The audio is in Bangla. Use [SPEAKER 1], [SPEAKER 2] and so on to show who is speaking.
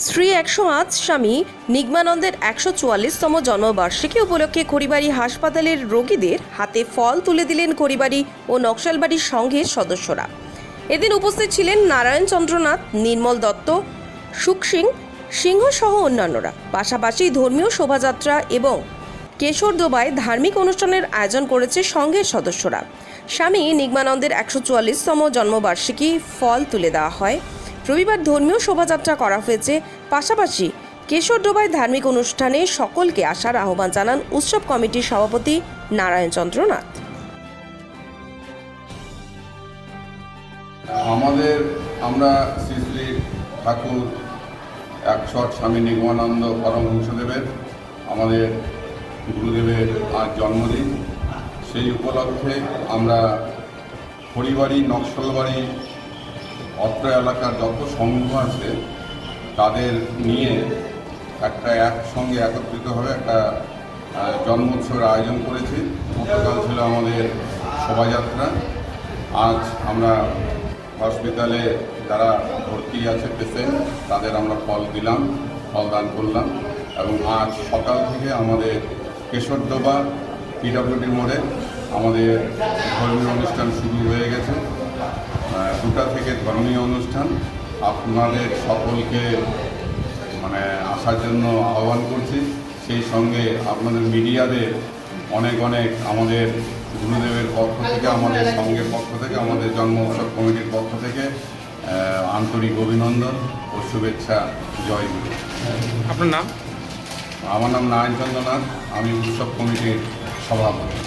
[SPEAKER 1] শ্রী ১০৮ স্বামী নিগমানন্দের ১৪৪তম জন্মবার্ষিকী উপলক্ষে খড়িবাড়ি হাসপাতালের রোগীদের হাতে ফল তুলে দিলেন খড়িবাড়ি ও নকশালবাড়ির সংঘের সদস্যরা। এদিন উপস্থিত ছিলেন নারায়ণ চন্দ্রনাথ, নির্মল দত্ত, সুখ সিংহ সহ অন্যান্যরা। পাশাপাশি ধর্মীয় শোভাযাত্রা এবং কেশর দোবায় ধার্মিক অনুষ্ঠানের আয়োজন করেছে সংঘের সদস্যরা। স্বামী নিগমানন্দের ১৪৪তম জন্মবার্ষিকী ফল তুলে দেওয়া হয়। রবিবার ধর্মীয় শোভাযাত্রা করা হয়েছে। পাশাপাশি কেশরডোবায় ধার্মিক অনুষ্ঠানে সকলকে আসার আহ্বান জানান উৎসব কমিটির সভাপতি নারায়ণ চন্দ্রনাথ।
[SPEAKER 2] আমরা শ্রী শ্রী ঠাকুর ১০৮ স্বামী নিগমানন্দ পরমহংসদেবের আমাদের গুরুদেবের আজ জন্মদিন। সেই উপলক্ষে আমরা খড়িবাড়ি, নকশালবাড়ি, অত্র এলাকার যত সংঘ আছে তাদের নিয়ে একসঙ্গে একত্রিতভাবে একটা জন্মোৎসবের আয়োজন করেছি। গতকাল ছিল আমাদের শোভাযাত্রা। আজ আমরা হসপিটালে যারা ভর্তি আছে পেশেন্ট তাদের আমরা ফল দান করলাম এবং আজ সকাল থেকে আমাদের কেশরডোবা পিডব্লিউডি মোড়ে আমাদের ধর্মীয় অনুষ্ঠান শুরু হয়ে গেছে। 2টা থেকে ধর্মীয় অনুষ্ঠান। আপনাদের সকলকে আসার জন্য আহ্বান করছি। সেই সঙ্গে আপনাদের মিডিয়াদের অনেক আমাদের গুরুদেবের পক্ষ থেকে, আমাদের সংঘের পক্ষ থেকে, আমাদের জন্ম উৎসব কমিটির পক্ষ থেকে আন্তরিক অভিনন্দন ও শুভেচ্ছা। জয় গুরু।
[SPEAKER 3] আপনার নাম?
[SPEAKER 2] আমার নাম নারায়ণ চন্দ্রনাথ, আমি উৎসব কমিটির সভাপতি।